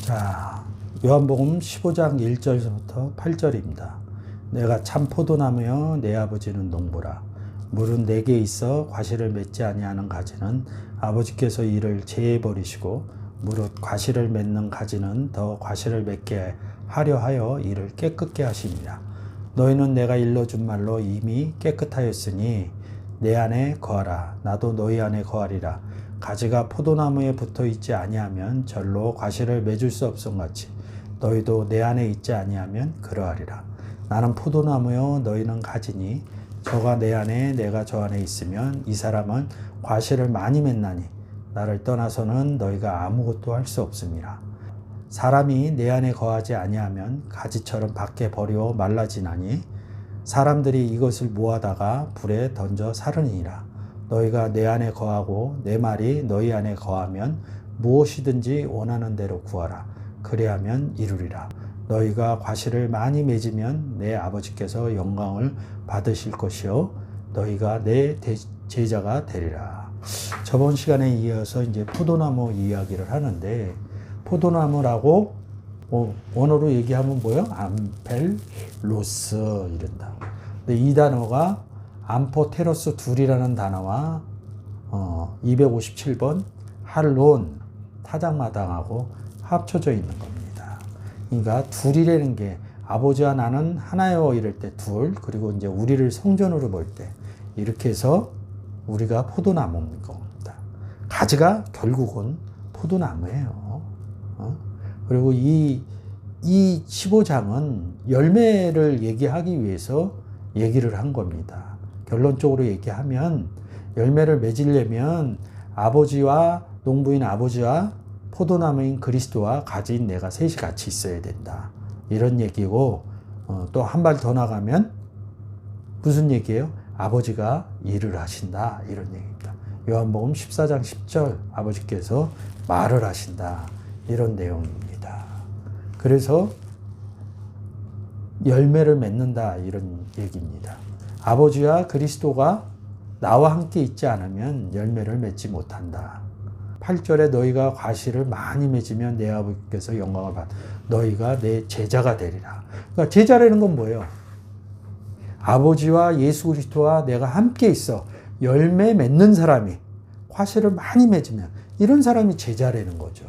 자, 요한복음 15장 1절부터 8절입니다. 내가 참 포도나무여 내 아버지는 농부라. 물은 내게 있어 과실을 맺지 아니하는 가지는 아버지께서 이를 제해 버리시고 무릇 과실을 맺는 가지는 더 과실을 맺게 하려 하여 이를 깨끗게 하십니다. 너희는 내가 일러준 말로 이미 깨끗하였으니 내 안에 거하라. 나도 너희 안에 거하리라. 가지가 포도나무에 붙어 있지 아니하면 절로 과실을 맺을 수 없음같이 너희도 내 안에 있지 아니하면 그러하리라. 나는 포도나무요 너희는 가지니 저가 내 안에 내가 저 안에 있으면 이 사람은 과실을 많이 맺나니 나를 떠나서는 너희가 아무것도 할 수 없습니다. 사람이 내 안에 거하지 아니하면 가지처럼 밖에 버려 말라지나니 사람들이 이것을 모아다가 불에 던져 사르니라. 너희가 내 안에 거하고 내 말이 너희 안에 거하면 무엇이든지 원하는 대로 구하라. 그래야면 이루리라. 너희가 과실을 많이 맺으면 내 아버지께서 영광을 받으실 것이요 너희가 내 제자가 되리라. 저번 시간에 이어서 이제 포도나무 이야기를 하는데, 포도나무라고 원어로 얘기하면 뭐예요? 암펠로스 이런다. 근데 이 단어가 암포테로스 둘이라는 단어와 257번 할론 타작마당하고 합쳐져 있는 겁니다. 그러니까 둘이라는 게 아버지와 나는 하나요 이럴 때 둘, 그리고 이제 우리를 성전으로 볼 때 이렇게 해서 우리가 포도나무인 겁니다. 가지가 결국은 포도나무예요. 그리고 이 15장은 열매를 얘기하기 위해서 얘기를 한 겁니다. 결론적으로 얘기하면 열매를 맺으려면 아버지와 농부인 아버지와 포도나무인 그리스도와 가지인 내가 셋이 같이 있어야 된다. 이런 얘기고, 또 한 발 더 나가면 무슨 얘기예요? 아버지가 일을 하신다. 이런 얘기입니다. 요한복음 14장 10절 아버지께서 말을 하신다. 이런 내용입니다. 그래서 열매를 맺는다. 이런 얘기입니다. 아버지와 그리스도가 나와 함께 있지 않으면 열매를 맺지 못한다. 8절에 너희가 과실을 많이 맺으면 내 아버지께서 영광을 받 너희가 내 제자가 되리라. 그러니까 제자라는 건 뭐예요? 아버지와 예수 그리스도와 내가 함께 있어 열매 맺는 사람이 과실을 많이 맺으면 이런 사람이 제자라는 거죠.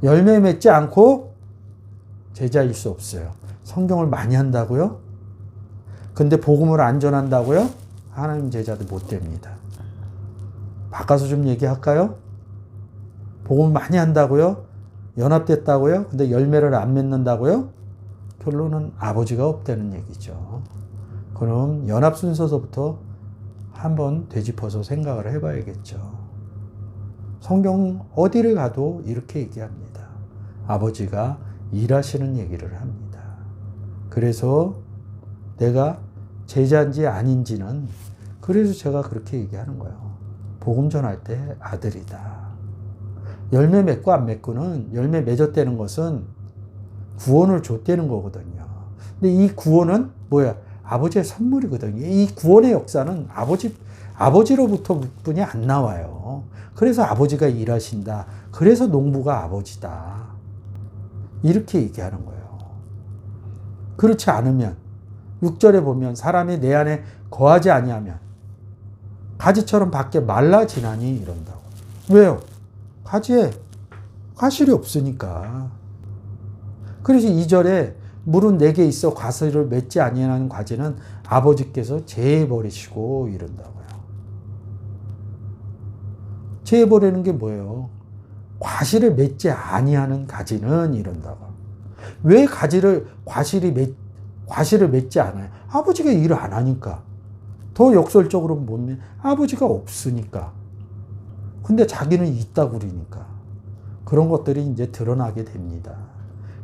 열매 맺지 않고 제자일 수 없어요. 성경을 많이 한다고요? 근데 복음을 안 전한다고요? 하나님 제자도 못 됩니다. 바꿔서 좀 얘기할까요? 복음을 많이 한다고요? 연합됐다고요? 근데 열매를 안 맺는다고요? 결론은 아버지가 없다는 얘기죠. 그럼 연합 순서서부터 한번 되짚어서 생각을 해봐야겠죠. 성경 어디를 가도 이렇게 얘기합니다. 아버지가 일하시는 얘기를 합니다. 그래서 내가 제자인지 아닌지는 그래서 제가 그렇게 얘기하는 거예요. 복음 전할 때 아들이다. 열매 맺고 안 맺고는 열매 맺었다는 것은 구원을 줬다는 거거든요. 근데 이 구원은 뭐야? 아버지의 선물이거든요. 이 구원의 역사는 아버지로부터 뿐이 안 나와요. 그래서 아버지가 일하신다. 그래서 농부가 아버지다. 이렇게 얘기하는 거예요. 그렇지 않으면 6절에 보면 사람이 내 안에 거하지 아니하면 가지처럼 밖에 말라지나니 이런다고. 왜요? 가지에 과실이 없으니까. 그래서 2절에 물은 내게 있어 과실을 맺지 아니하는 가지는 아버지께서 제해버리시고 이런다고요. 제해버리는 게 뭐예요? 과실을 맺지 아니하는 가지는 이런다고. 왜 과실을 맺지 않아요? 아버지가 일을 안 하니까. 더 역설적으로 보면 아버지가 없으니까. 근데 자기는 있다고 그러니까. 그런 것들이 이제 드러나게 됩니다.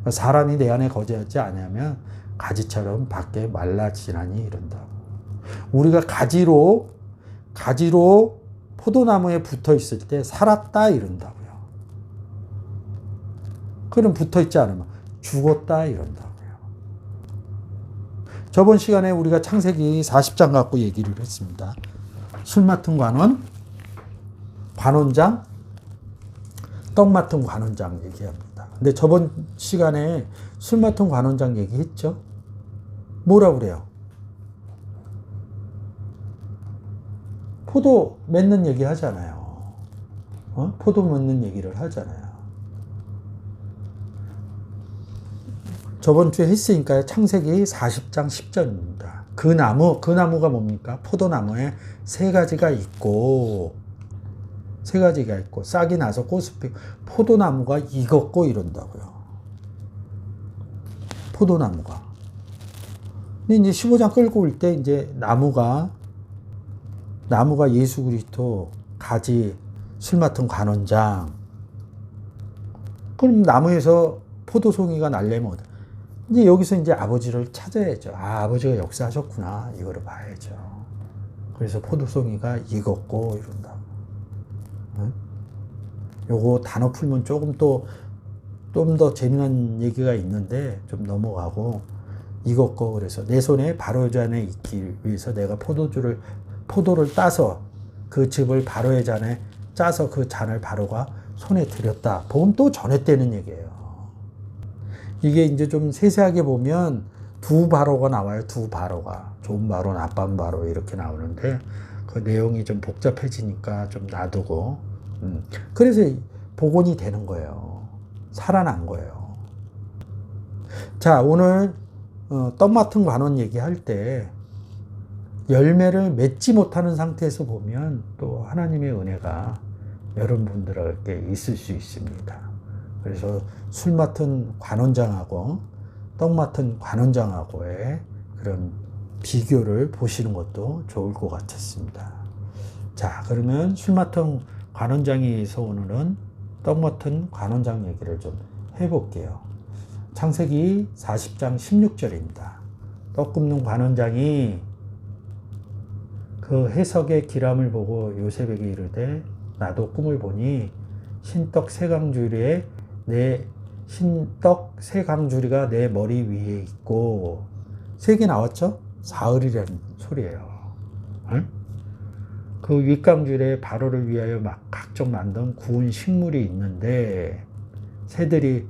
사람이 내 안에 거주하지 않으면 가지처럼 밖에 말라지나니 이런다고. 우리가 가지로 포도나무에 붙어 있을 때 살았다 이런다고요. 그럼 붙어 있지 않으면 죽었다 이런다고요. 저번 시간에 우리가 창세기 40장 갖고 얘기를 했습니다. 술 맡은 관원장 떡 맡은 관원장 얘기합니다. 근데 저번 시간에 술 맡은 관원장 얘기했죠? 뭐라 그래요? 포도 맺는 얘기 하잖아요. 포도 맺는 얘기를 하잖아요. 저번 주에 했으니까 창세기 40장 10절입니다. 그 나무가 뭡니까? 포도나무에 세 가지가 있고, 싹이 나서 꽃이 피고, 포도나무가 익었고 이런다고요. 포도나무가. 근데 이제 15장 끌고 올 때 이제 나무가 예수 그리스도, 가지, 술 맡은 관원장. 그럼 나무에서 포도송이가 날려면 이제 여기서 이제 아버지를 찾아야죠. 아버지가 역사하셨구나. 이거를 봐야죠. 그래서 포도송이가 익었고 이런다. 요거 단어 풀면 조금 좀 더 재미난 얘기가 있는데 좀 넘어가고, 익었고 그래서 내 손에 바로의 잔에 익기 위해서 내가 포도를 따서 그 즙을 바로의 잔에 짜서 그 잔을 바로가 손에 들였다. 복음 또 전했다는 얘기예요. 이게 이제 좀 세세하게 보면 두 바로가 나와요. 두 바로가. 좋은 바로, 나쁜 바로 이렇게 나오는데 그 내용이 좀 복잡해지니까 좀 놔두고, 그래서 복원이 되는 거예요. 살아난 거예요. 자, 오늘 떡 맡은 관원 얘기할 때 열매를 맺지 못하는 상태에서 보면 또 하나님의 은혜가 여러분들에게 있을 수 있습니다. 그래서 술 맡은 관원장하고 떡 맡은 관원장하고의 그런 비교를 보시는 것도 좋을 것 같았습니다. 자, 그러면 술 맡은 관원장에서 오늘은 떡 맡은 관원장 얘기를 좀 해볼게요. 창세기 40장 16절입니다. 떡 굽는 관원장이 그 해석의 기람을 보고 요셉에게 이르되 나도 꿈을 보니 신떡 세 강주리가 내 머리 위에 있고, 세 개 나왔죠? 사흘이라는 소리예요. 응? 그 윗강줄에 바로를 위하여 막 각종 만든 구운 식물이 있는데 새들이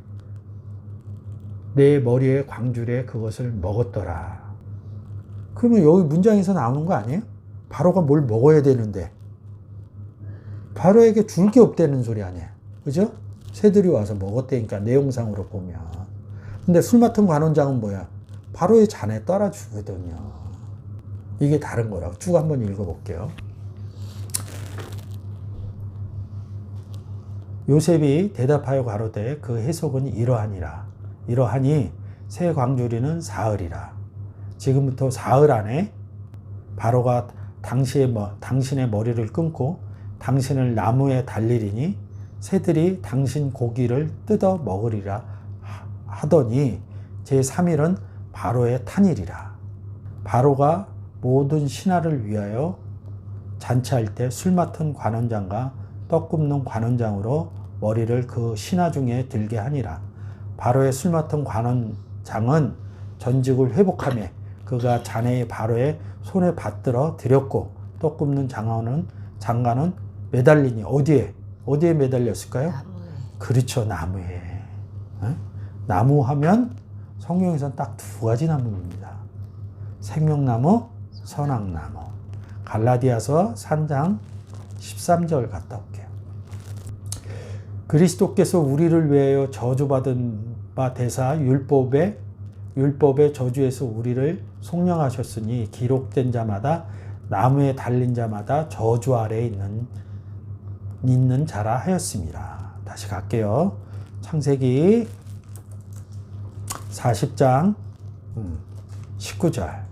내 머리에 광줄에 그것을 먹었더라. 그러면 여기 문장에서 나오는 거 아니에요? 바로가 뭘 먹어야 되는데 바로에게 줄 게 없다는 소리 아니에요? 그죠? 새들이 와서 먹었다니까, 내용상으로 보면. 근데 술 맡은 관원장은 뭐야? 바로의 잔에 따라주거든요. 이게 다른 거라고. 쭉 한번 읽어볼게요. 요셉이 대답하여 가로되 그 해석은 이러하니 새 광주리는 사흘이라. 지금부터 사흘 안에 바로가 당신의 머리를 끊고 당신을 나무에 달리리니 새들이 당신 고기를 뜯어 먹으리라 하더니 제3일은 바로의 탄일이라. 바로가 모든 신하를 위하여 잔치할 때 술 맡은 관원장과 떡 굽는 관원장으로 머리를 그 신하 중에 들게 하니라. 바로의 술 맡은 관원장은 전직을 회복하며 그가 잔에 바로의 손에 받들어 드렸고, 떡 굽는 장관은 매달리니 어디에 매달렸을까요? 나무에. 그렇죠, 나무에. 나무 하면 성경에서는 딱 두 가지 나무입니다. 생명나무, 선악나무. 갈라디아서 3장 13절 갔다 올게요. 그리스도께서 우리를 위하여 저주받은 바 되사 율법의 저주에서 우리를 속량하셨으니 기록된 자마다 나무에 달린 자마다 저주 아래에 있는 자라 하였습니다. 다시 갈게요. 창세기 40장 19절.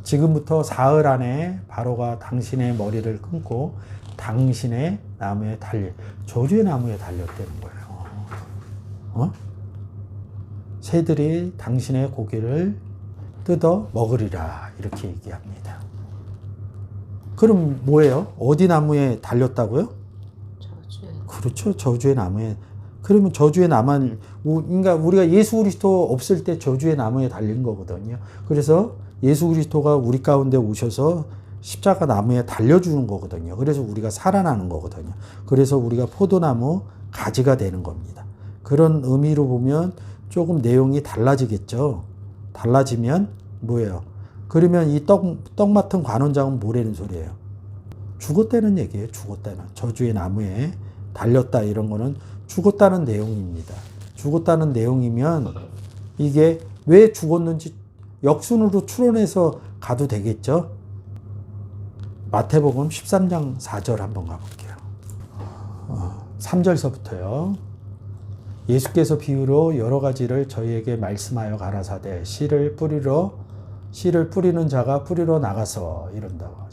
지금부터 사흘 안에 바로가 당신의 머리를 끊고 당신의 나무에 저주의 나무에 달렸다는 거예요. 새들이 당신의 고기를 뜯어 먹으리라, 이렇게 얘기합니다. 그럼 뭐예요? 어디 나무에 달렸다고요? 저주의. 그렇죠, 저주의 나무에. 그러면 저주의 나무, 그러니까 우리가 예수 그리스도 없을 때 저주의 나무에 달린 거거든요. 그래서 예수 그리스도가 우리 가운데 오셔서 십자가 나무에 달려주는 거거든요. 그래서 우리가 살아나는 거거든요. 그래서 우리가 포도나무 가지가 되는 겁니다. 그런 의미로 보면 조금 내용이 달라지겠죠. 달라지면 뭐예요? 그러면 이 떡 맡은 관원장은 뭐라는 소리예요? 죽었다는 얘기예요. 죽었다는. 저주의 나무에 달렸다 이런 거는 죽었다는 내용입니다. 죽었다는 내용이면 이게 왜 죽었는지 역순으로 추론해서 가도 되겠죠. 마태복음 13장 4절 한번 가볼게요. 3절서부터요. 예수께서 비유로 여러 가지를 저희에게 말씀하여 가라사대 씨를 뿌리는 자가 뿌리러 나가서 이런다고.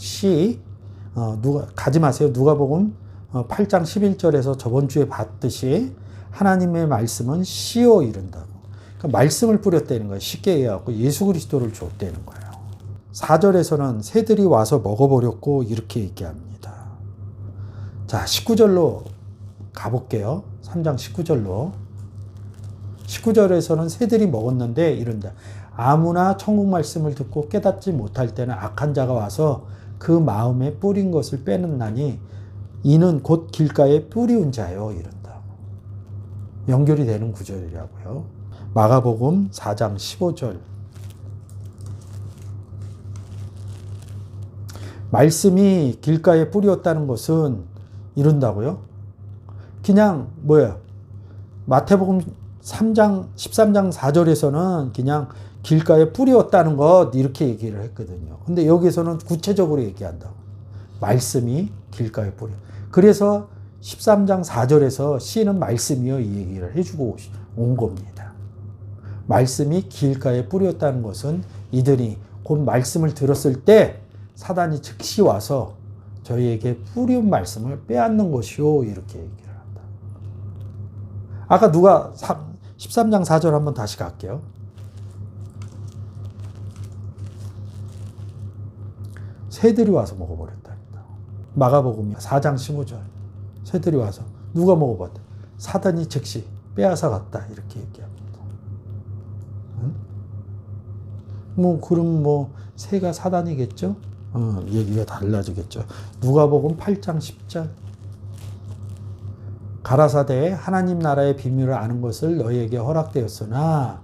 누가 가지 마세요. 누가복음 8장 11절에서 저번 주에 봤듯이 하나님의 말씀은 씨요 이른다고. 그러니까 말씀을 뿌렸다는 거예요. 쉽게 얘기하고 예수 그리스도를 줬다는 거예요. 4절에서는 새들이 와서 먹어버렸고 이렇게 얘기합니다. 자, 19절로 가볼게요. 3장 19절로. 19절에서는 새들이 먹었는데 이런다. 아무나 천국 말씀을 듣고 깨닫지 못할 때는 악한 자가 와서 그 마음에 뿌린 것을 빼는나니 이는 곧 길가에 뿌리운 자요 이런다고. 연결이 되는 구절이라고요. 마가복음 4장 15절. 말씀이 길가에 뿌리었다는 것은 이런다고요. 그냥 뭐예요? 마태복음 13장 4절에서는 그냥 길가에 뿌리었다는 것 이렇게 얘기를 했거든요. 근데 여기서는 구체적으로 얘기한다고. 말씀이 길가에 뿌려. 그래서 13장 4절에서 씨는 말씀이요 이 얘기를 해주고 온 겁니다. 말씀이 길가에 뿌렸다는 것은 이들이 곧 말씀을 들었을 때 사단이 즉시 와서 저희에게 뿌린 말씀을 빼앗는 것이요 이렇게 얘기를 한다. 아까 누가 13장 4절 한번 다시 갈게요. 새들이 와서 먹어버렸다. 마가복음 4장 15절. 새들이 와서 누가 먹어봤다. 사단이 즉시 빼앗아 갔다 이렇게 얘기합니다. 응? 그럼 새가 사단이겠죠? 얘기가 달라지겠죠. 누가복음 8장 10절. 가라사대 하나님 나라의 비밀을 아는 것을 너희에게 허락되었으나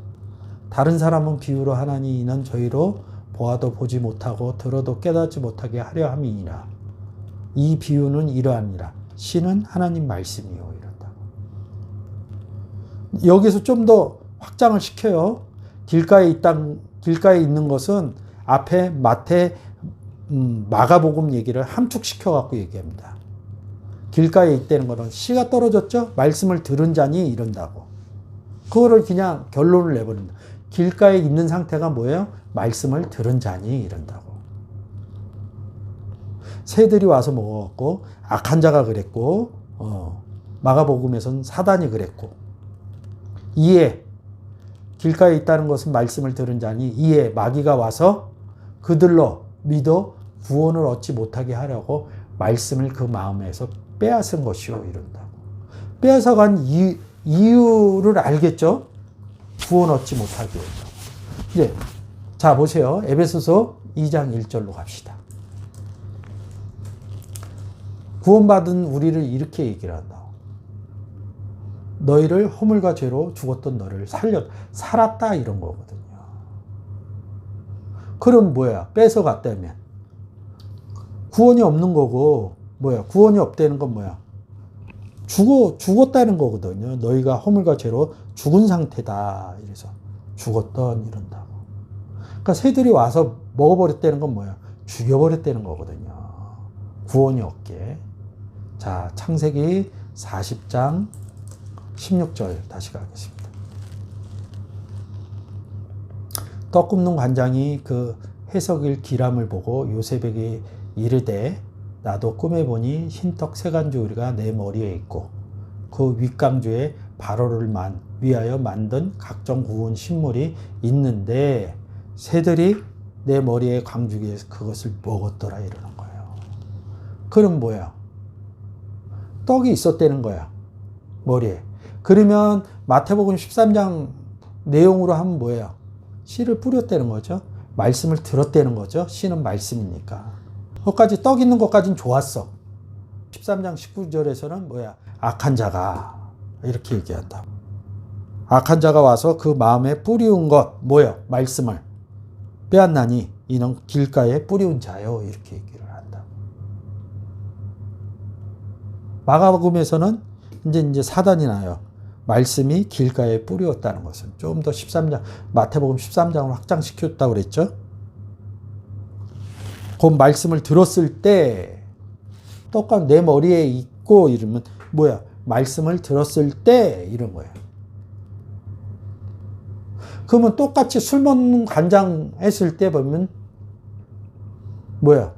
다른 사람은 비유로 하나니 이는 저희로 보아도 보지 못하고 들어도 깨닫지 못하게 하려 함이니라. 이 비유는 이러하니라. 씨는 하나님 말씀이요 이런다. 여기서 좀 더 확장을 시켜요. 길가에 있는 것은 앞에 마가복음 얘기를 함축시켜 갖고 얘기합니다. 길가에 있다는 것은 씨가 떨어졌죠? 말씀을 들은 자니 이런다고. 그거를 그냥 결론을 내버린다. 길가에 있는 상태가 뭐예요? 말씀을 들은 자니 이런다고. 새들이 와서 먹어갖고 악한 자가 그랬고 마가복음에서는 사단이 그랬고 이에 길가에 있다는 것은 말씀을 들은 자니 이에 마귀가 와서 그들로 믿어 구원을 얻지 못하게 하려고 말씀을 그 마음에서 빼앗은 것이요 이런다고. 빼앗아간 이유를 알겠죠? 구원 얻지 못하게 한다고. 이제 자 보세요. 에베소서 2장 1절로 갑시다. 구원받은 우리를 이렇게 얘기를 한다. 너희를 허물과 죄로 죽었던 너를 살았다 이런 거거든요. 그럼 뭐야? 뺏어갔다면 구원이 없는 거고 뭐야? 구원이 없다는 건 뭐야? 죽었다는 거거든요. 너희가 허물과 죄로 죽은 상태다. 이래서 죽었던 이런다고. 그러니까 새들이 와서 먹어버렸다는 건 뭐야? 죽여버렸다는 거거든요. 구원이 없게. 자, 창세기 40장 16절 다시 가겠습니다. 떡 굽는 관장이 그 해석일 기람을 보고 요셉에게 이르되 나도 꿈에 보니 흰떡 세 간주리가 내 머리에 있고 그 윗강주에 바로를 위하여 만든 각종 구운 식물이 있는데 새들이 내 머리에 광주기에서 그것을 먹었더라 이러는 거예요. 그럼 뭐야? 떡이 있었다는 거야. 머리에. 그러면 마태복음 13장 내용으로 하면 뭐예요? 씨를 뿌렸다는 거죠. 말씀을 들었다는 거죠. 씨는 말씀이니까. 거기까지 떡 있는 것까지는 좋았어. 13장 19절에서는 뭐야? 악한 자가 이렇게 얘기한다. 악한 자가 와서 그 마음에 뿌리운 것 뭐요? 말씀을 빼앗나니 이는 길가에 뿌리운 자요. 이렇게 얘기를 한다. 마가복음에서는 이제 사단이 나요. 말씀이 길가에 뿌리었다는 것은 좀 더 13장 마태복음 13장을 확장시켰다고 그랬죠. 그 말씀을 들었을 때 똑같이 내 머리에 있고 이러면 뭐야? 말씀을 들었을 때 이런 거예요. 그러면 똑같이 술 먹는 간장 했을 때 보면 뭐야?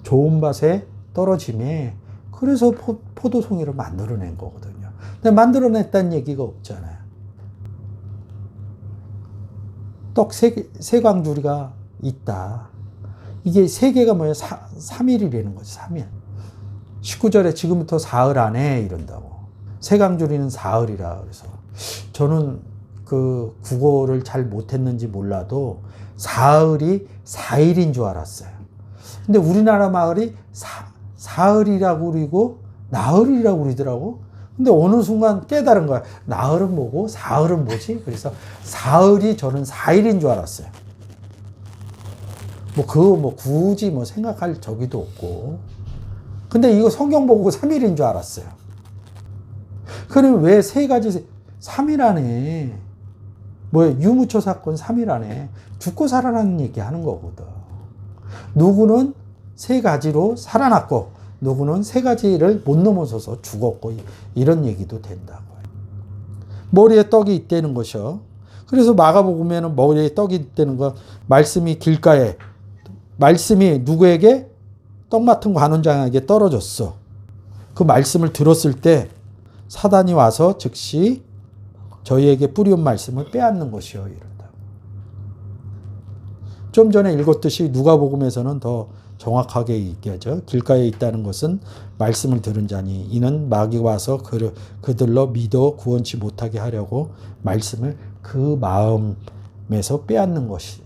좋은 밭에 떨어짐에 그래서 포도송이를 만들어낸 거거든요. 근데 만들어냈다는 얘기가 없잖아요. 떡 세 광주리가 있다. 이게 세 개가 뭐예요? 3일이라는 거죠. 3일. 19절에 지금부터 사흘 안에 이런다고. 세 광주리는 사흘이라 그래서 저는 그 국어를 잘 못했는지 몰라도 사흘이 4일인 줄 알았어요. 근데 우리나라 마을이 사흘이라고 그리고 나흘이라고 그러더라고. 근데 어느 순간 깨달은 거야. 나흘은 뭐고 사흘은 뭐지? 그래서 사흘이 저는 4일인 줄 알았어요. 그거 굳이 생각할 적이도 없고. 근데 이거 성경 보고 3일인 줄 알았어요. 그러면 왜 세 가지 3일 안에 유무초 사건 3일 안에 죽고 살아나는 얘기 하는 거거든. 누구는 세 가지로 살아났고 누구는 세 가지를 못 넘어서서 죽었고 이런 얘기도 된다고요. 머리에 떡이 있다는 것이요. 그래서 마가복음에는 머리에 떡이 있다는 거 말씀이 길가에 말씀이 누구에게? 떡 맡은 관원장에게 떨어졌어. 그 말씀을 들었을 때 사단이 와서 즉시 저희에게 뿌리온 말씀을 빼앗는 것이요. 이런다. 좀 전에 읽었듯이 누가복음에서는 더 정확하게 얘기하죠. 길가에 있다는 것은 말씀을 들은 자니 이는 마귀가 와서 그들로 믿어 구원치 못하게 하려고 말씀을 그 마음에서 빼앗는 것이요.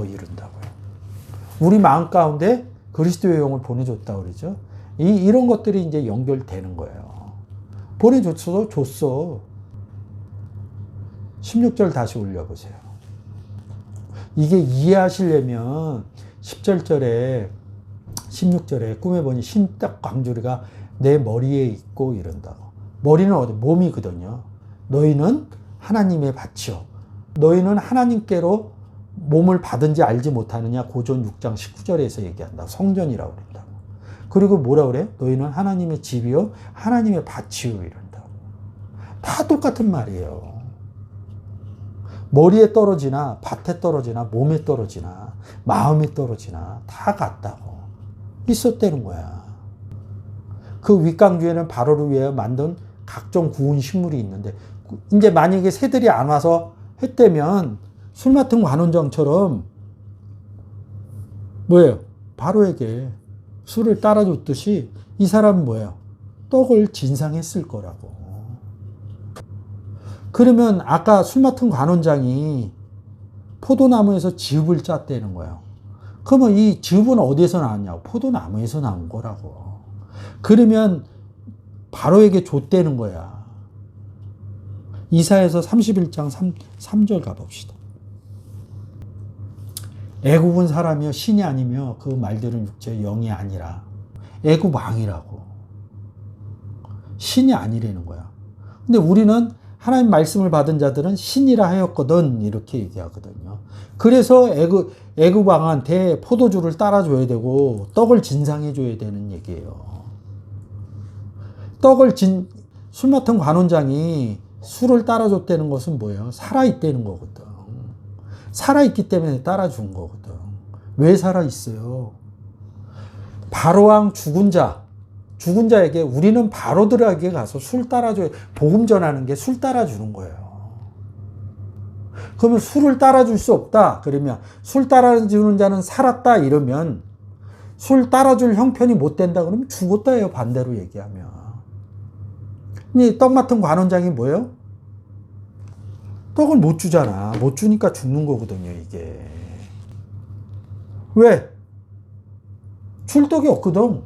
이른다고요. 우리 마음 가운데 그리스도의 영을 보내줬다고 그러죠. 이런 것들이 이제 연결되는 거예요. 줬어. 16절 다시 올려보세요. 이게 이해하시려면 16절에 꿈에 보니 신떡 광주리가 내 머리에 있고 이런다고. 머리는 어디? 몸이거든요. 너희는 하나님의 밭이요. 너희는 하나님께로 몸을 받은지 알지 못하느냐. 고전 6장 19절에서 얘기한다. 성전이라고 그런다고. 그리고 뭐라 그래? 너희는 하나님의 집이요. 하나님의 밭이요. 이런다고. 다 똑같은 말이에요. 머리에 떨어지나 밭에 떨어지나 몸에 떨어지나 마음에 떨어지나 다 같다고. 있었다는 거야. 그 윗강주에는 바로를 위해 만든 각종 구운 식물이 있는데 이제 만약에 새들이 안 와서 했다면 술 맡은 관원장처럼 바로에게 술을 따라줬듯이 이 사람은 떡을 진상했을 거라고. 그러면 아까 술 맡은 관원장이 포도나무에서 즙을 짰다는 거예요. 그러면 이 즙은 어디에서 나왔냐고? 포도나무에서 나온 거라고. 그러면 바로에게 줬다는 거야. 이사야서 31장 3절 가봅시다. 애굽은 사람이요 신이 아니며 그 말들은 육체의 영이 아니라 애굽 왕이라고. 신이 아니라는 거야. 근데 우리는 하나님 말씀을 받은 자들은 신이라 하였거든 이렇게 얘기하거든요. 그래서 애굽 왕한테 포도주를 따라줘야 되고 떡을 진상해 줘야 되는 얘기예요. 술 맡은 관원장이 술을 따라줬다는 것은 뭐예요? 살아있다는 거거든. 살아있기 때문에 따라준 거거든. 왜 살아있어요? 바로왕 죽은 자에게 우리는 바로들에게 가서 술 따라줘야, 복음 전하는 게 술 따라주는 거예요. 그러면 술을 따라줄 수 없다. 그러면 술 따라주는 자는 살았다. 이러면 술 따라줄 형편이 못 된다. 그러면 죽었다 해요. 반대로 얘기하면. 이 떡 맡은 관원장이 뭐예요? 떡을 못 주잖아. 못 주니까 죽는 거거든요, 이게. 왜? 줄 떡이 없거든.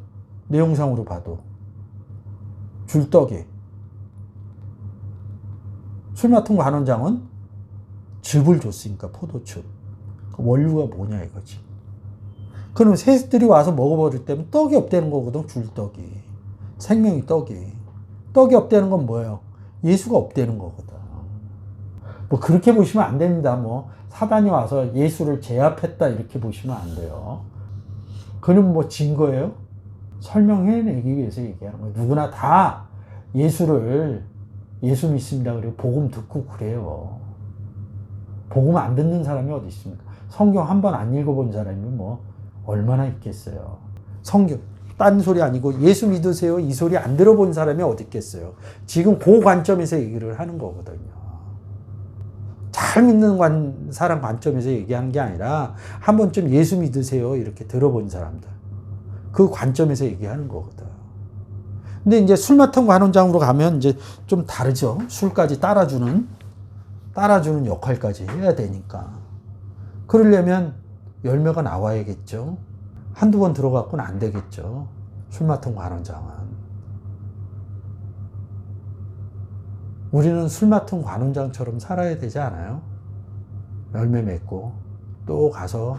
내용상으로 봐도. 줄 떡이. 술 맡은 관원장은 즙을 줬으니까, 포도즙. 원료가 뭐냐 이거지. 그럼 새들이 와서 먹어버릴 때면 떡이 없다는 거거든. 귤떡이. 생명이 떡이. 떡이 없다는 건 뭐예요? 예수가 없다는 거거든. 뭐 그렇게 보시면 안 됩니다. 뭐 사단이 와서 예수를 제압했다 이렇게 보시면 안 돼요. 그는 뭐 증거예요? 설명해내기 위해서 얘기하는 거예요. 누구나 다 예수 믿습니다. 그리고 복음 듣고 그래요. 복음 안 듣는 사람이 어디 있습니까? 성경 한 번 안 읽어본 사람이 뭐 얼마나 있겠어요. 성경 딴 소리 아니고 예수 믿으세요 이 소리 안 들어본 사람이 어디 있겠어요. 지금 그 관점에서 얘기를 하는 거거든요. 잘 믿는 사람 관점에서 얘기하는 게 아니라 한 번쯤 예수 믿으세요 이렇게 들어본 사람들, 그 관점에서 얘기하는 거거든. 근데 이제 술 맡은 관원장으로 가면 이제 좀 다르죠. 술까지 따라주는 역할까지 해야 되니까. 그러려면 열매가 나와야겠죠. 한두 번 들어갖고는 안 되겠죠. 술 맡은 관원장은. 우리는 술 맡은 관원장처럼 살아야 되지 않아요? 열매 맺고 또 가서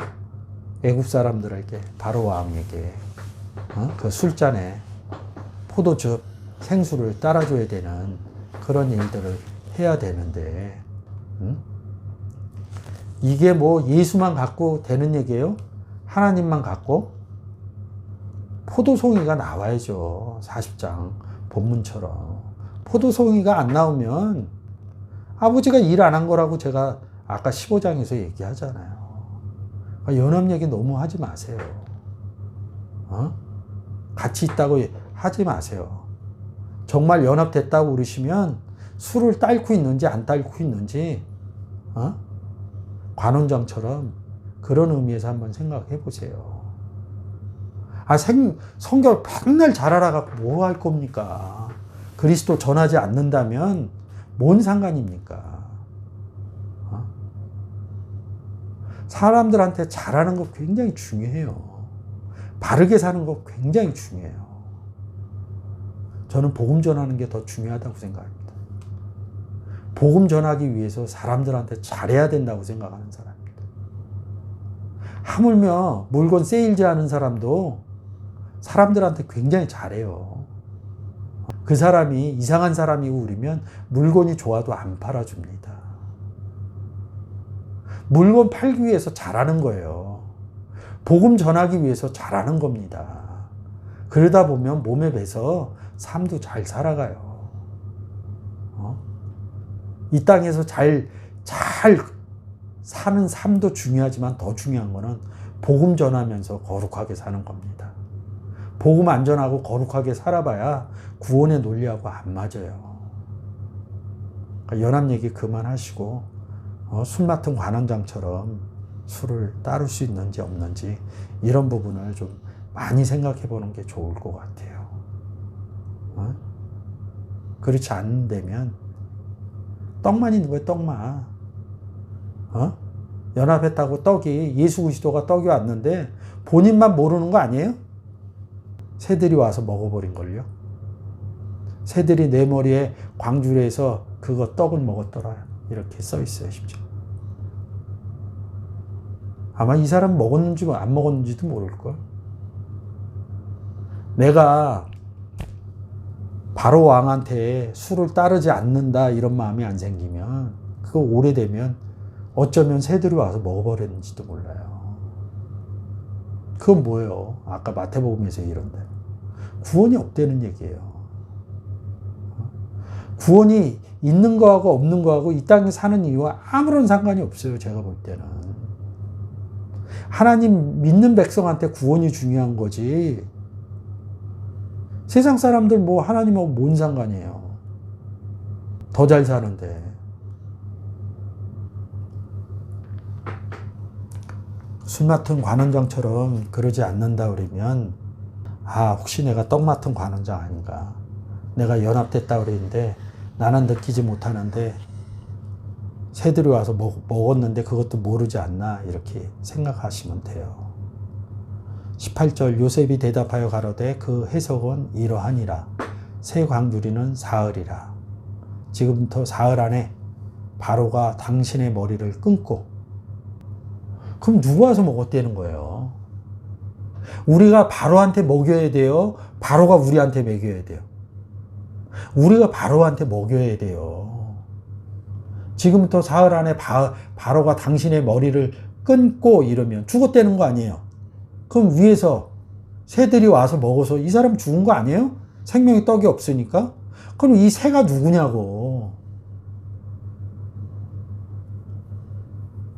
애국 사람들에게, 바로 왕에게 그 술잔에 포도즙, 생수를 따라줘야 되는 그런 일들을 해야 되는데, 이게 뭐 예수만 갖고 되는 얘기예요? 하나님만 갖고? 포도송이가 나와야죠. 40장 본문처럼. 포도송이가 안 나오면 아버지가 일 안 한 거라고 제가 아까 15장에서 얘기하잖아요. 연합 얘기 너무 하지 마세요. 같이 있다고 하지 마세요. 정말 연합됐다고 그러시면 술을 딸고 있는지 안 딸고 있는지 관원장처럼 그런 의미에서 한번 생각해 보세요. 성경 맨날 잘 알아갖고 뭐 할 겁니까? 그리스도 전하지 않는다면 뭔 상관입니까? 사람들한테 잘하는 거 굉장히 중요해요. 바르게 사는 거 굉장히 중요해요. 저는 복음 전하는 게 더 중요하다고 생각합니다. 복음 전하기 위해서 사람들한테 잘해야 된다고 생각하는 사람입니다. 하물며 물건 세일즈 하는 사람도 사람들한테 굉장히 잘해요. 그 사람이 이상한 사람이고 그러면 물건이 좋아도 안 팔아줍니다. 물건 팔기 위해서 잘하는 거예요. 복음 전하기 위해서 잘하는 겁니다. 그러다 보면 몸에 배서 삶도 잘 살아가요. 이 땅에서 잘 사는 삶도 중요하지만 더 중요한 거는 복음 전하면서 거룩하게 사는 겁니다. 복음 안 전하고 거룩하게 살아봐야 구원의 논리하고 안 맞아요. 그러니까 연합 얘기 그만하시고 술 맡은 관원장처럼 술을 따를 수 있는지 없는지 이런 부분을 좀 많이 생각해 보는 게 좋을 것 같아요. 그렇지 않는다면 떡만 있는 거예요. 떡만. 연합했다고 떡이, 예수 그리스도가 떡이 왔는데 본인만 모르는 거 아니에요? 새들이 와서 먹어버린걸요. 새들이 내 머리에 광주리에서 그거 떡을 먹었더라 이렇게 써 있어요. 심지어. 아마 이 사람 먹었는지 안 먹었는지도 모를걸. 내가 바로 왕한테 술을 따르지 않는다 이런 마음이 안 생기면, 그거 오래되면 어쩌면 새들이 와서 먹어버렸는지도 몰라요. 그건 뭐예요? 아까 마태복음에서 이런데 구원이 없다는 얘기예요. 구원이 있는 거하고 없는 거하고 이 땅에 사는 이유와 아무런 상관이 없어요. 제가 볼 때는 하나님 믿는 백성한테 구원이 중요한 거지, 세상 사람들 뭐 하나님하고 뭔 상관이에요. 더 잘 사는데. 술 맡은 관원장처럼 그러지 않는다 그러면, 혹시 내가 떡 맡은 관원장 아닌가, 내가 연합됐다 그랬는데 나는 느끼지 못하는데 새들이 와서 먹었는데 그것도 모르지 않나, 이렇게 생각하시면 돼요. 18절 요셉이 대답하여 가로되 그 해석은 이러하니라. 새 광주리는 사흘이라. 지금부터 사흘 안에 바로가 당신의 머리를 끊고. 그럼 누가 와서 먹었다는 거예요? 우리가 바로한테 먹여야 돼요? 바로가 우리한테 먹여야 돼요? 우리가 바로한테 먹여야 돼요. 지금부터 사흘 안에 바로가 당신의 머리를 끊고 이러면 죽었다는 거 아니에요? 그럼 위에서 새들이 와서 먹어서 이 사람 죽은 거 아니에요? 생명의 떡이 없으니까? 그럼 이 새가 누구냐고.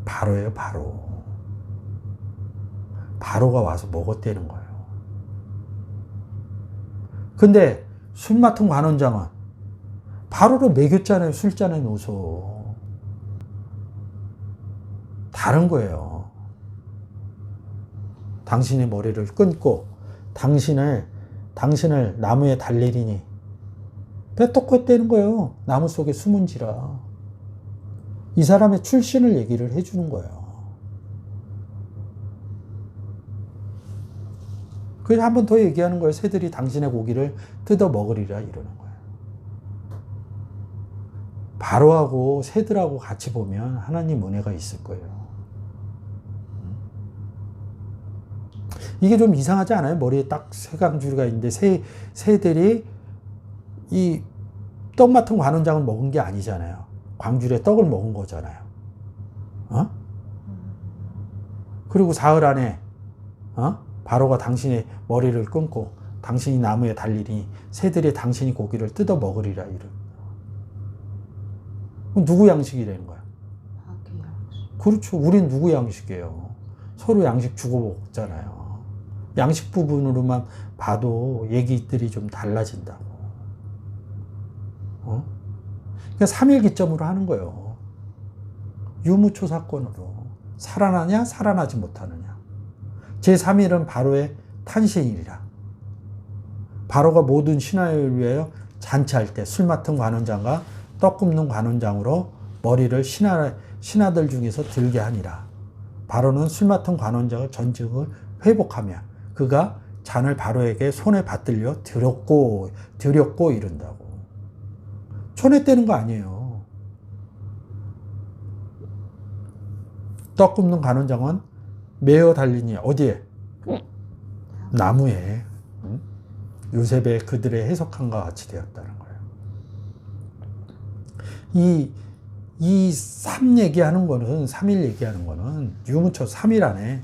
바로예요, 바로. 바로가 와서 먹었다는 거예요. 근데 술 맡은 관원장은 바로를 먹였잖아요, 술잔에 넣어서. 다른 거예요. 당신의 머리를 끊고 당신을 나무에 달리리니 뺏었다는 거예요. 나무 속에 숨은지라. 이 사람의 출신을 얘기를 해주는 거예요. 그래서 한 번 더 얘기하는 거예요. 새들이 당신의 고기를 뜯어 먹으리라 이러는 거예요. 바로하고 새들하고 같이 보면 하나님 은혜가 있을 거예요. 이게 좀 이상하지 않아요? 머리에 딱 세 강줄기가 있는데 새들이 이 떡 맡은 관원장을 먹은 게 아니잖아요. 광줄에 떡을 먹은 거잖아요. 어? 그리고 사흘 안에 바로가 당신의 머리를 끊고 당신이 나무에 달리니 새들이 당신이 고기를 뜯어 먹으리라 이런. 누구 양식이라는 거야? 그렇죠. 우린 누구 양식이에요? 서로 양식 주고 먹잖아요. 양식 부분으로만 봐도 얘기들이 좀 달라진다고. 그러니까 3일 기점으로 하는 거예요. 유무초 사건으로. 살아나냐 살아나지 못하느냐. 제3일은 바로의 탄신일이라. 바로가 모든 신하를 위하여 잔치할 때 술 맡은 관원장과 떡 굽는 관원장으로 머리를 신하들 중에서 들게 하니라. 바로는 술 맡은 관원장의 전직을 회복하며 그가 잔을 바로에게 손에 받들려 드렸고 이른다고. 손에 떼는 거 아니에요. 떡 굽는 관원장은 매어 달리니 어디에? 나무에. 요셉의 그들의 해석한과 같이 되었다는 거예요. 이 3 얘기하는 거는, 3일 얘기하는 거는 유무초 3일 안에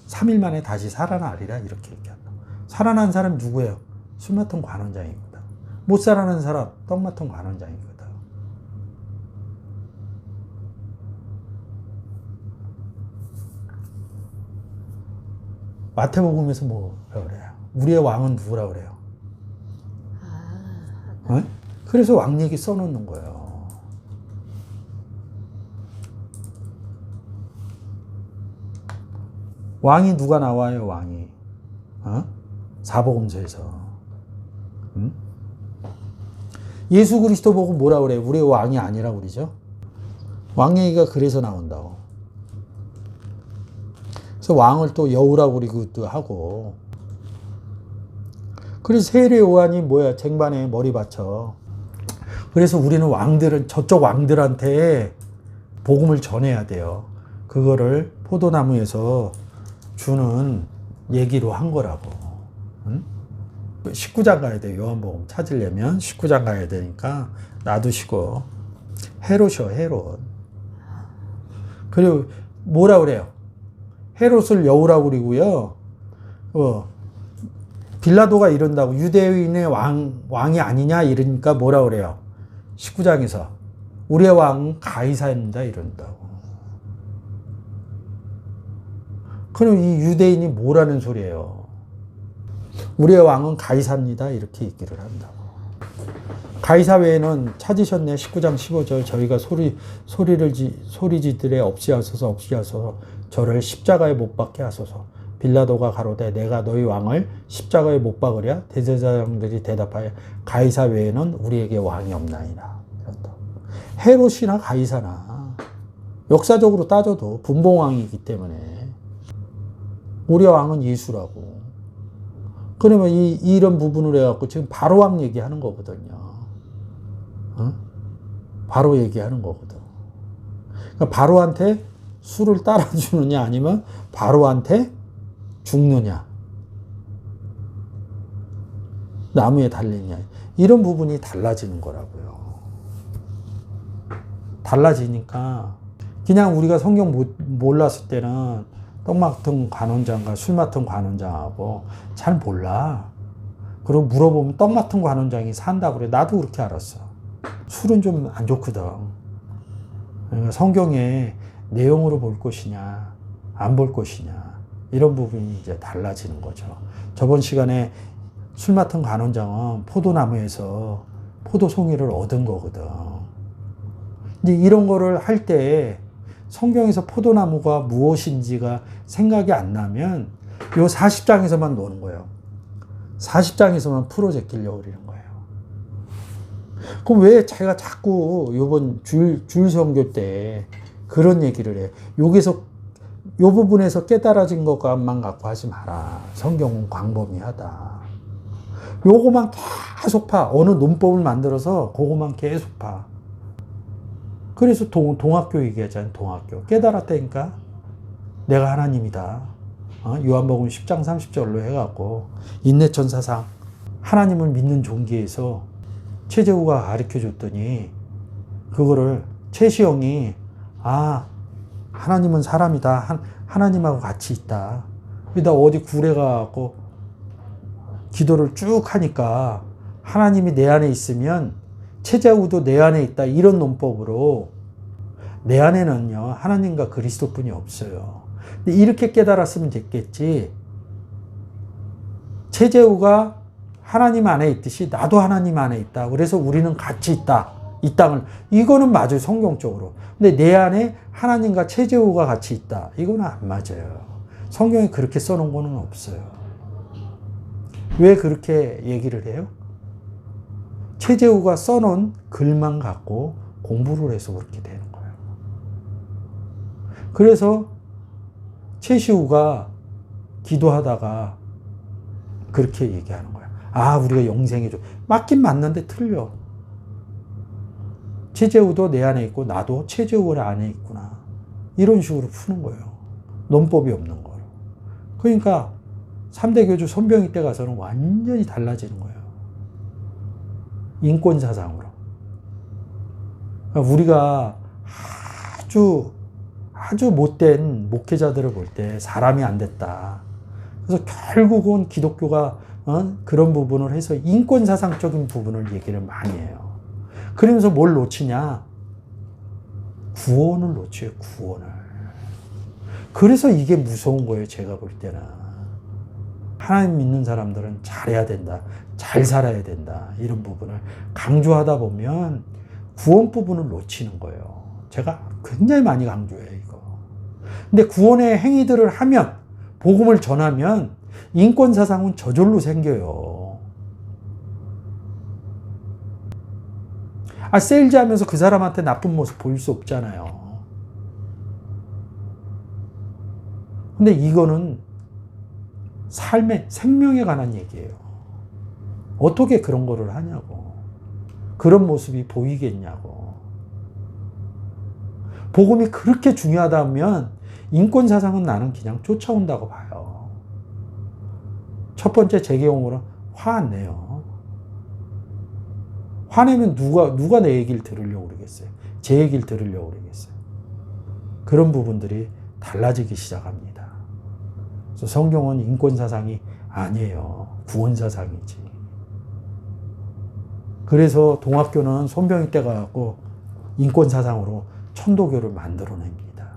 3일 만에 다시 살아나리라 이렇게 얘기한다. 살아난 사람 누구예요? 술 맡은 관원장이거든. 못 살아난 사람 떡 맡은 관원장이거든. 마태복음에서 뭐라 그래요? 우리의 왕은 누구라 그래요? 네? 그래서 왕 얘기 써놓는 거예요. 왕이 누가 나와요? 왕이 사복음서에서. 예수 그리스도 보고 뭐라 그래요? 우리의 왕이 아니라고 그러죠? 왕 얘기가 그래서 나온다고. 그래서 왕을 또 여우라고 그러기도 하고. 그래서 세례 요한이 뭐야? 쟁반에 머리 받쳐. 그래서 우리는 왕들은 저쪽 왕들한테 복음을 전해야 돼요. 그거를 포도나무에서 주는 얘기로 한 거라고. 19장 가야 돼. 요한복음 찾으려면 19장 가야 되니까 놔두시고. 헤롯이요, 헤롯. 그리고 뭐라 그래요? 헤롯을 여우라고 그러고요. 빌라도가 이런다고. 유대인의 왕이 아니냐 이러니까 뭐라 그래요? 19장에서 우리의 왕은 가이사입니다 이런다고. 그럼 이 유대인이 뭐라는 소리예요? 우리의 왕은 가이사입니다 이렇게 얘기를 한다고. 가이사 외에는 찾으셨네. 19장 15절 저희가 소리지들에 없이 하소서 저를 십자가에 못 박게 하소서. 빌라도가 가로되 내가 너희 왕을 십자가에 못 박으랴. 대제사장들이 대답하여 가이사 외에는 우리에게 왕이 없나이다. 헤롯이나 가이사나 역사적으로 따져도 분봉왕이기 때문에 우리의 왕은 예수라고. 그러면 이런 부분을 해갖고 지금 바로왕 얘기하는 거거든요. 바로 얘기하는 거거든. 그러니까 바로한테 술을 따라주느냐 아니면 바로한테 죽느냐, 나무에 달리냐, 이런 부분이 달라지는 거라고요. 달라지니까 그냥 우리가 성경 몰랐을 때는 떡 맡은 관원장과 술 맡은 관원장하고 잘 몰라. 그리고 물어보면 떡 맡은 관원장이 산다고 그래. 나도 그렇게 알았어. 술은 좀 안 좋거든. 그러니까 성경에 내용으로 볼 것이냐 안 볼 것이냐, 이런 부분이 이제 달라지는 거죠. 저번 시간에 술 맡은 관원장은 포도나무에서 포도송이를 얻은 거거든. 근데 이런 거를 할 때 성경에서 포도나무가 무엇인지가 생각이 안 나면 요 40장에서만 노는 거예요. 40장에서만 풀어 제끼려고 그러는 거예요. 그럼 왜 제가 자꾸 요번 줄 선교 때 그런 얘기를 해? 여기서 요 부분에서 깨달아진 것만 갖고 하지 마라. 성경은 광범위하다. 요거만 계속 파. 어느 논법을 만들어서 그거만 계속 파. 그래서 동학교 얘기하잖아요. 동학교. 깨달았다니까. 내가 하나님이다. 요한복음 10장 30절로 해갖고 인내천사상 하나님을 믿는 종기에서 최재우가 가르쳐줬더니 그거를 최시영이 하나님은 사람이다. 하나님하고 같이 있다. 나 어디 굴에 가갖고 기도를 쭉 하니까 하나님이 내 안에 있으면 최재우도 내 안에 있다. 이런 논법으로 내 안에는요 하나님과 그리스도뿐이 없어요. 근데 이렇게 깨달았으면 됐겠지. 최재우가 하나님 안에 있듯이 나도 하나님 안에 있다. 그래서 우리는 같이 있다. 이 땅을. 이거는 맞아요. 성경적으로. 근데 내 안에 하나님과 최재우가 같이 있다. 이거는 안 맞아요. 성경에 그렇게 써놓은 거는 없어요. 왜 그렇게 얘기를 해요? 최재우가 써놓은 글만 갖고 공부를 해서 그렇게 되는 거예요. 그래서 최시우가 기도하다가 그렇게 얘기하는 거야. 우리가 영생에 좀 맞긴 맞는데 틀려. 최재우도 내 안에 있고 나도 최재우 안에 있구나. 이런 식으로 푸는 거예요. 논법이 없는 거예요. 그러니까 3대 교주 손병희 때 가서는 완전히 달라지는 거예요. 인권사상으로. 그러니까 우리가 아주 못된 목회자들을 볼 때 사람이 안 됐다. 그래서 결국은 기독교가 그런 부분을 해서 인권사상적인 부분을 얘기를 많이 해요. 그러면서 뭘 놓치냐? 구원을 놓쳐요, 구원을. 그래서 이게 무서운 거예요, 제가 볼 때는. 하나님 믿는 사람들은 잘해야 된다, 잘 살아야 된다, 이런 부분을 강조하다 보면 구원 부분을 놓치는 거예요. 제가 굉장히 많이 강조해요, 이거. 근데 구원의 행위들을 하면, 복음을 전하면 인권사상은 저절로 생겨요. 세일즈 하면서 그 사람한테 나쁜 모습 보일 수 없잖아요. 근데 이거는 삶의, 생명에 관한 얘기예요. 어떻게 그런 거를 하냐고. 그런 모습이 보이겠냐고. 복음이 그렇게 중요하다면 인권사상은 나는 그냥 쫓아온다고 봐요. 첫 번째 제 경우는 화 안 내요. 화내면 누가 내 얘기를 들으려고 그러겠어요. 제 얘기를 들으려고 그러겠어요. 그런 부분들이 달라지기 시작합니다. 그래서 성경은 인권사상이 아니에요. 구원사상이지. 그래서 동학교는 손병희 때 가고 인권사상으로 천도교를 만들어냅니다.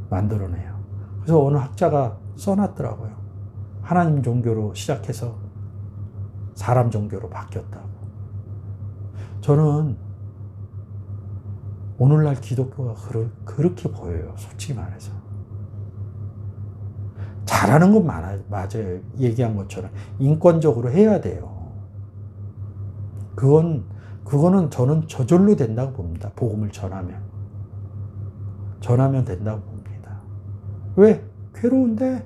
만들어내요. 그래서 어느 학자가 써놨더라고요. 하나님 종교로 시작해서 사람 종교로 바뀌었다고. 저는 오늘날 기독교가 그렇게 보여요. 솔직히 말해서. 잘하는 건 맞아요. 얘기한 것처럼. 인권적으로 해야 돼요. 그거는 저는 저절로 된다고 봅니다. 복음을 전하면. 전하면 된다고 봅니다. 왜? 괴로운데?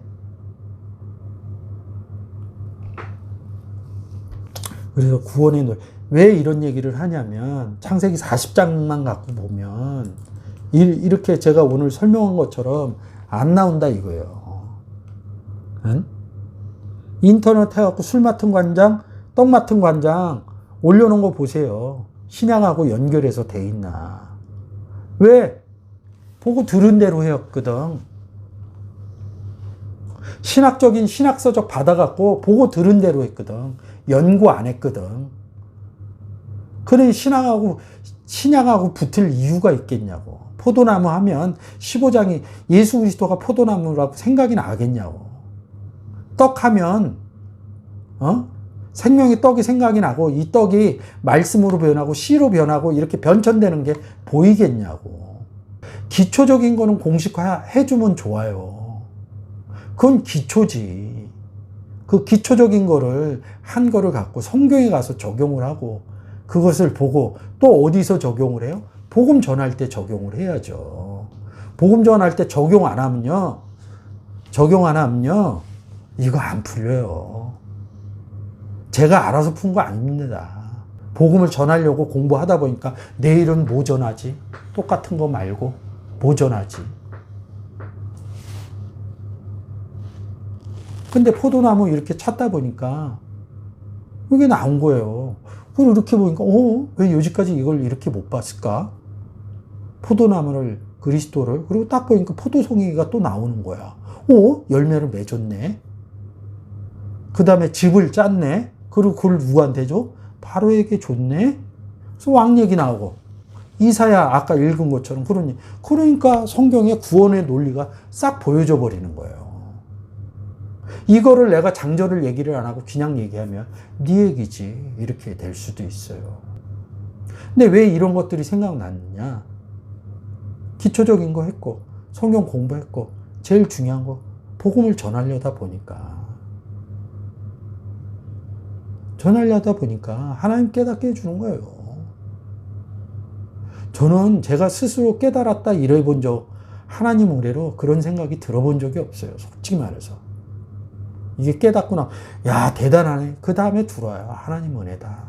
그래서 구원의 노래. 왜 이런 얘기를 하냐면 창세기 40장만 갖고 보면 이렇게 제가 오늘 설명한 것처럼 안 나온다 이거예요. 응? 인터넷 해갖고 술 맡은 관장, 떡 맡은 관장 올려놓은 거 보세요. 신약하고 연결해서 돼 있나. 왜? 보고 들은 대로 했거든. 신학적인 신학서적 받아갖고 보고 들은 대로 했거든. 연구 안 했거든. 그래 신약하고 붙을 이유가 있겠냐고. 포도나무 하면 15장이 예수 그리스도가 포도나무라고 생각이 나겠냐고. 떡 하면 생명의 떡이 생각이 나고 이 떡이 말씀으로 변하고 씨로 변하고 이렇게 변천되는 게 보이겠냐고. 기초적인 거는 공식화 해주면 좋아요. 그건 기초지. 그 기초적인 거를 한 거를 갖고 성경에 가서 적용을 하고 그것을 보고 또 어디서 적용을 해요? 복음 전할 때 적용을 해야죠. 복음 전할 때 적용 안 하면요. 이거 안 풀려요. 제가 알아서 푼 거 아닙니다. 복음을 전하려고 공부하다 보니까 내일은 뭐 전하지? 똑같은 거 말고 뭐 전하지? 근데 포도나무 이렇게 찾다 보니까 이게 나온 거예요. 그리고 이렇게 보니까 왜 여지까지 이걸 이렇게 못 봤을까? 포도나무를 그리스도를 그리고 딱 보니까 포도송이가 또 나오는 거야. 열매를 맺었네. 그 다음에 즙을 짰네. 그리고 그걸 누구한테 줘? 바로에게 줬네. 그래서 왕 얘기 나오고 이사야 아까 읽은 것처럼 그러니까 성경의 구원의 논리가 싹 보여져 버리는 거예요. 이거를 내가 장절을 얘기를 안 하고 그냥 얘기하면 네 얘기지 이렇게 될 수도 있어요. 근데 왜 이런 것들이 생각났느냐? 기초적인 거 했고 성경 공부했고 제일 중요한 거 복음을 전하려다 보니까 하나님 깨닫게 해주는 거예요. 저는 제가 스스로 깨달았다 이래본 적 하나님 은혜로 그런 생각이 들어본 적이 없어요. 솔직히 말해서. 이게 깨닫구나. 야 대단하네. 그 다음에 들어와요. 하나님 은혜다.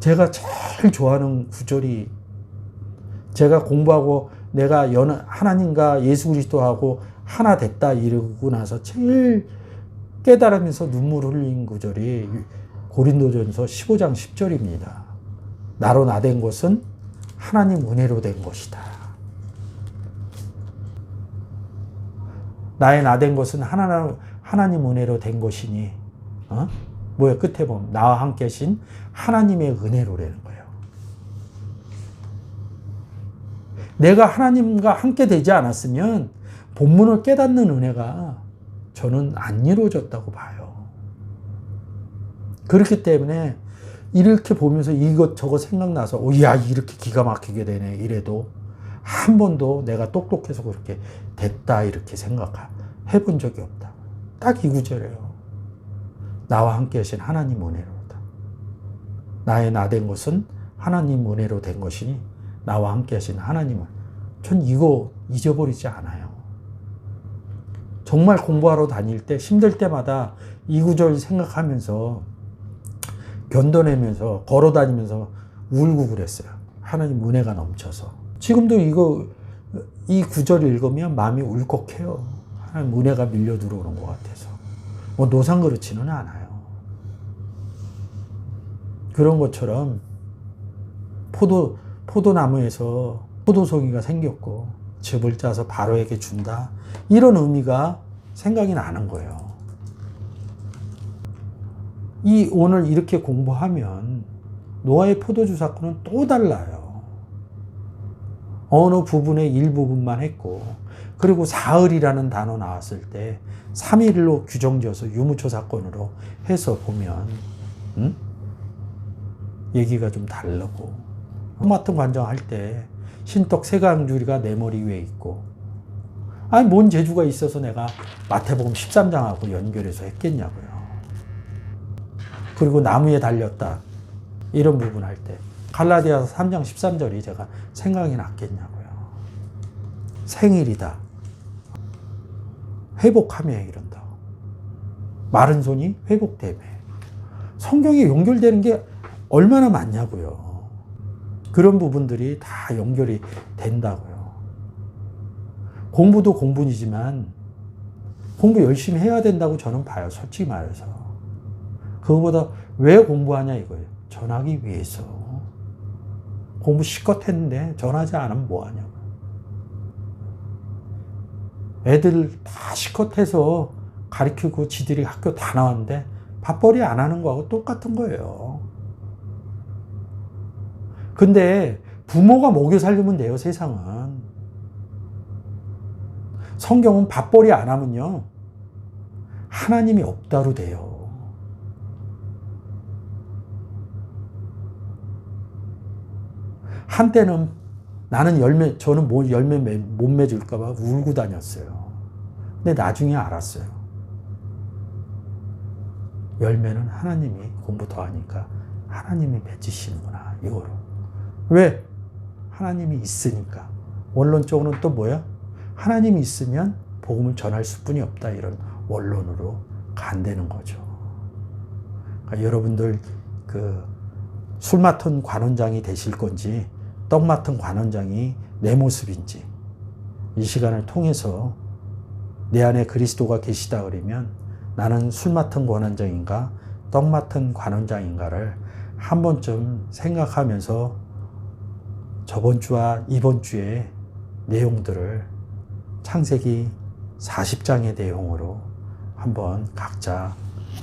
제가 제일 좋아하는 구절이 제가 공부하고 내가 하나님과 예수 그리스도하고 하나 됐다 이러고 나서 제일 깨달으면서 눈물 흘린 구절이 고린도전서 15장 10절입니다. 나로 나된 것은 하나님 은혜로 된 것이다. 나의 나된 것은 하나님 은혜로 된 것이니 뭐야 끝에 보면 나와 함께 하신 하나님의 은혜로라는 거예요. 내가 하나님과 함께 되지 않았으면 본문을 깨닫는 은혜가 저는 안 이루어졌다고 봐요. 그렇기 때문에 이렇게 보면서 이것저것 생각나서 야 이렇게 기가 막히게 되네 이래도 한 번도 내가 똑똑해서 그렇게 됐다 이렇게 생각해 본 적이 없다. 딱 이 구절이에요. 나와 함께 하신 하나님 은혜로다. 나의 나된 것은 하나님 은혜로 된 것이니 나와 함께 하신 하나님은 전 이거 잊어버리지 않아요. 정말 공부하러 다닐 때 힘들 때마다 이 구절 생각하면서 견뎌내면서 걸어다니면서 울고 그랬어요. 하나님 은혜가 넘쳐서. 지금도 이 구절 읽으면 마음이 울컥해요. 하나님 은혜가 밀려 들어오는 것 같아서. 뭐 노상 그렇지는 않아요. 그런 것처럼 포도나무에서 포도송이가 생겼고 즙을 짜서 바로에게 준다. 이런 의미가 생각이 나는 거예요. 오늘 이렇게 공부하면 노아의 포도주 사건은 또 달라요. 어느 부분의 일부분만 했고 그리고 사흘이라는 단어 나왔을 때 3일로 규정지어서 유무초 사건으로 해서 보면 얘기가 좀 다르고 토마토 관정할 때 신떡 세강줄이가 내 머리 위에 있고 아니 뭔 재주가 있어서 내가 마태복음 13장하고 연결해서 했겠냐고요. 그리고 나무에 달렸다 이런 부분 할 때 갈라디아서 3장 13절이 제가 생각이 났겠냐고요. 생일이다. 회복하며 이런다. 마른 손이 회복되며 성경에 연결되는 게 얼마나 많냐고요. 그런 부분들이 다 연결이 된다고요. 공부도 공부이지만 공부 열심히 해야 된다고 저는 봐요. 솔직히 말해서. 그거보다 왜 공부하냐 이거예요. 전하기 위해서. 공부 실컷 했는데 전하지 않으면 뭐하냐고. 애들 다 실컷 해서 가르치고 지들이 학교 다 나왔는데 밥벌이 안 하는 거하고 똑같은 거예요. 근데 부모가 먹여 살리면 돼요, 세상은. 성경은 밥벌이 안 하면요, 하나님이 없다로 돼요. 한때는 나는 저는 뭐 열매 못 맺을까봐 울고 다녔어요. 근데 나중에 알았어요. 열매는 하나님이 공부 더 하니까 하나님이 맺으시는구나, 이거로. 왜? 하나님이 있으니까. 원론적으로는 또 뭐야? 하나님이 있으면 복음을 전할 수뿐이 없다, 이런 원론으로 간다는 거죠. 그러니까 여러분들 술 맡은 관원장이 되실 건지 떡 맡은 관원장이 내 모습인지 이 시간을 통해서 내 안에 그리스도가 계시다 그러면 나는 술 맡은 관원장인가 떡 맡은 관원장인가를 한 번쯤 생각하면서 저번 주와 이번 주의 내용들을 창세기 40장의 내용으로 한번 각자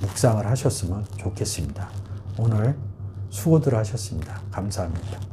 묵상을 하셨으면 좋겠습니다. 오늘 수고들 하셨습니다. 감사합니다.